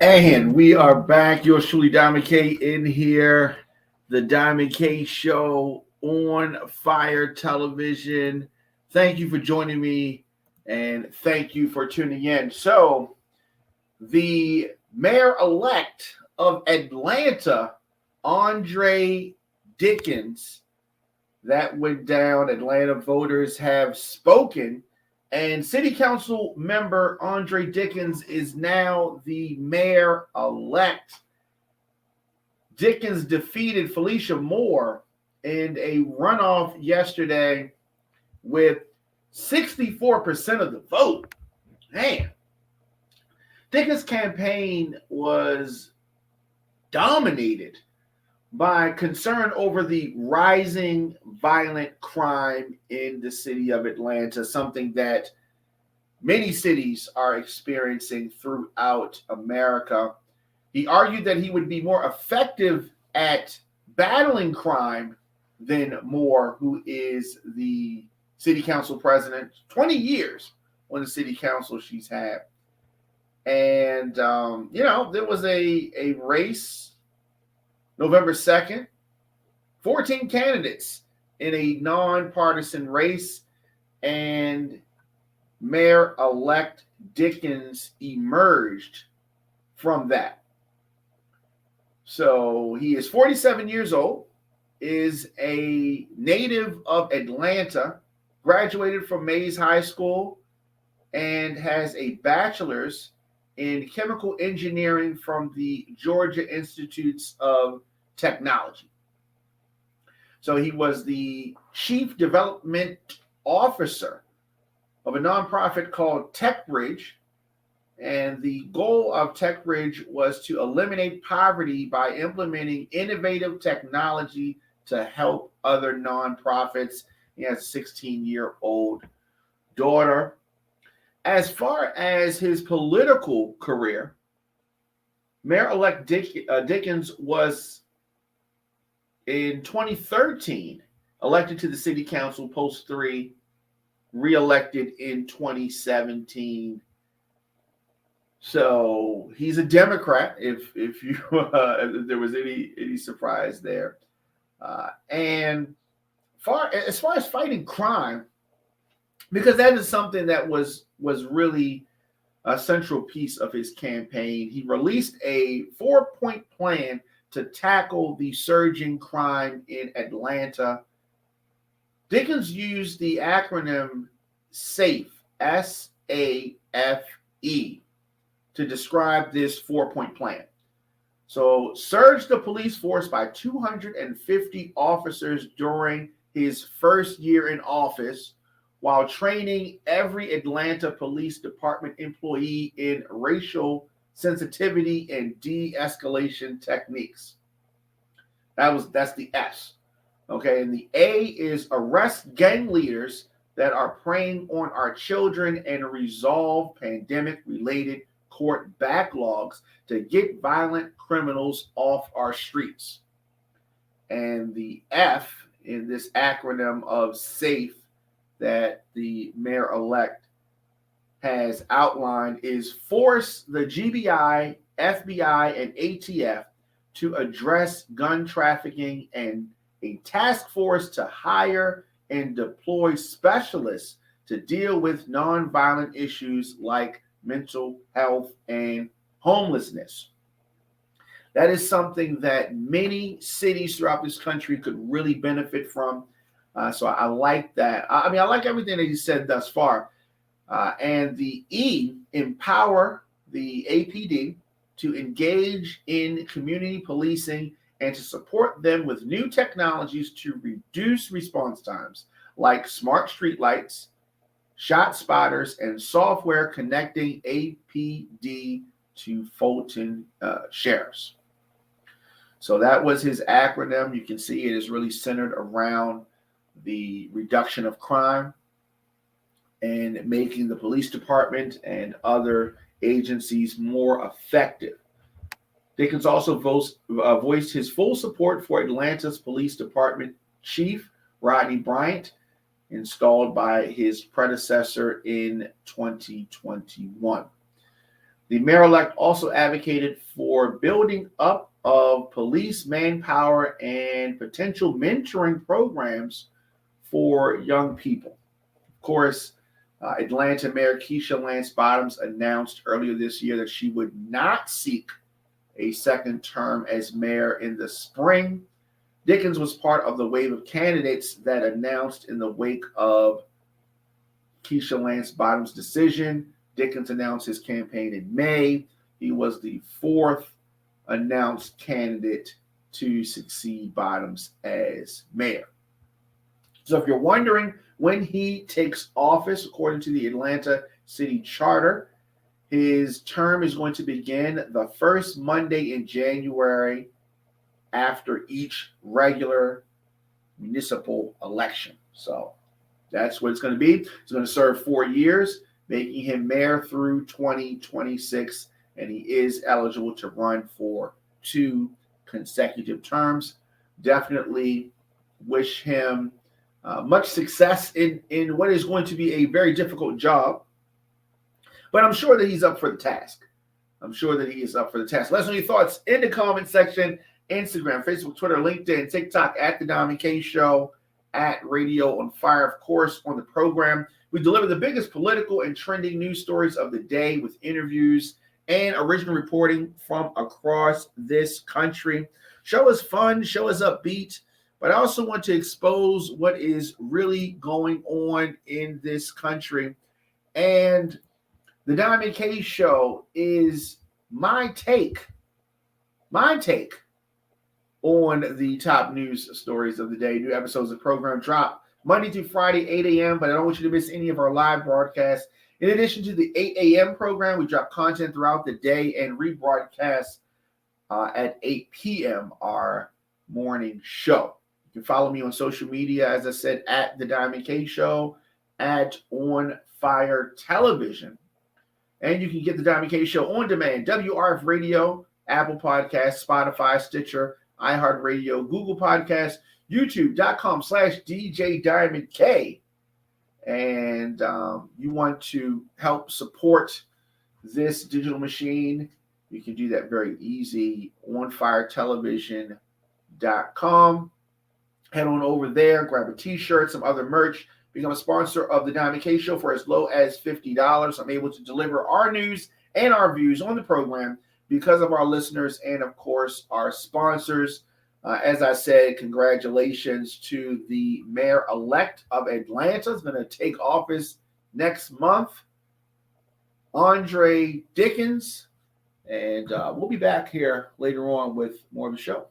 And we are back. Yours truly, Diamond K, in here. The Diamond K Show on Fire Television. Thank you for joining me and thank you for tuning in. So, the mayor elect of Atlanta, Andre Dickens, that went down. Atlanta voters have spoken. And City Council member Andre Dickens is now the mayor elect. Dickens defeated Felicia Moore in a runoff yesterday with 64% of the vote. Man, Dickens' campaign was dominated by concern over the rising violent crime in the city of Atlanta, something that many cities are experiencing throughout America. He argued that he would be more effective at battling crime than Moore, who is the city council president, 20 years on the city council she's had. And, there was a race November 2nd, 14 candidates in a nonpartisan race, and Mayor-elect Dickens emerged from that. So he is 47 years old, is a native of Atlanta, graduated from Mays High School, and has a bachelor's in chemical engineering from the Georgia Institutes of Technology. So he was the chief development officer of a nonprofit called TechBridge. And the goal of TechBridge was to eliminate poverty by implementing innovative technology to help other nonprofits. He has a 16-year-old daughter. As far as his political career, Mayor-elect Dickens was, in 2013, elected to the city council, post 3, reelected in 2017. So he's a Democrat, if you if there was any surprise there. And as far as fighting crime, because that is something that was really a central piece of his campaign. He released a 4-point plan to tackle the surging crime in Atlanta. Dickens used the acronym SAFE, SAFE, to describe this 4-point plan. So, surge the police force by 250 officers during his first year in office, while training every Atlanta Police Department employee in racial sensitivity and de-escalation techniques. That's the S. Okay, and the A is arrest gang leaders that are preying on our children and resolve pandemic-related court backlogs to get violent criminals off our streets. And the F in this acronym of SAFE that the mayor-elect has outlined is force the GBI, FBI, and ATF to address gun trafficking, and a task force to hire and deploy specialists to deal with nonviolent issues like mental health and homelessness. That is something that many cities throughout this country could really benefit from. So I like that. I like everything that he said thus far. And the E, empower the APD to engage in community policing and to support them with new technologies to reduce response times, like smart streetlights, shot spotters, and software connecting APD to Fulton sheriffs. So that was his acronym. You can see it is really centered around the reduction of crime and making the police department and other agencies more effective. Dickens also voiced his full support for Atlanta's police department chief, Rodney Bryant, installed by his predecessor in 2021. The mayor-elect also advocated for building up of police manpower and potential mentoring programs for young people. Of course, Atlanta Mayor Keisha Lance Bottoms announced earlier this year that she would not seek a second term as mayor in the spring. Dickens was part of the wave of candidates that announced in the wake of Keisha Lance Bottoms' decision. Dickens announced his campaign in May. He was the fourth announced candidate to succeed Bottoms as mayor. So if you're wondering when he takes office, according to the Atlanta City Charter, his term is going to begin the first Monday in January after each regular municipal election. So that's what it's going to be. He's going to serve 4 years, making him mayor through 2026, and he is eligible to run for 2 consecutive terms. Definitely wish him much success in what is going to be a very difficult job, but I'm sure that he's up for the task. I'm sure that he is up for the task. Let us know your thoughts in the comment section. Instagram, Facebook, Twitter, LinkedIn, TikTok, at The Diamond K Show, at Radio on Fire. Of course, on the program, we deliver the biggest political and trending news stories of the day with interviews and original reporting from across this country. Show is fun, show is upbeat, but I also want to expose what is really going on in this country. And the Diamond K Show is my take on the top news stories of the day. New episodes of the program drop Monday through Friday, 8 a.m., but I don't want you to miss any of our live broadcasts. In addition to the 8 a.m. program, we drop content throughout the day and rebroadcast at 8 p.m., our morning show. You can follow me on social media, as I said, at The Diamond K Show, at On Fire Television. And you can get The Diamond K Show on demand, WRF Radio, Apple Podcasts, Spotify, Stitcher, iHeartRadio, Google Podcasts, YouTube.com/DJ Diamond K. And you want to help support this digital machine, you can do that very easy. OnFireTelevision.com. Head on over there, grab a t-shirt, some other merch, become a sponsor of the Diamond K Show for as low as $50. I'm able to deliver our news and our views on the program because of our listeners and, of course, our sponsors. As I said, congratulations to the mayor-elect of Atlanta. He's going to take office next month, Andre Dickens. And we'll be back here later on with more of the show.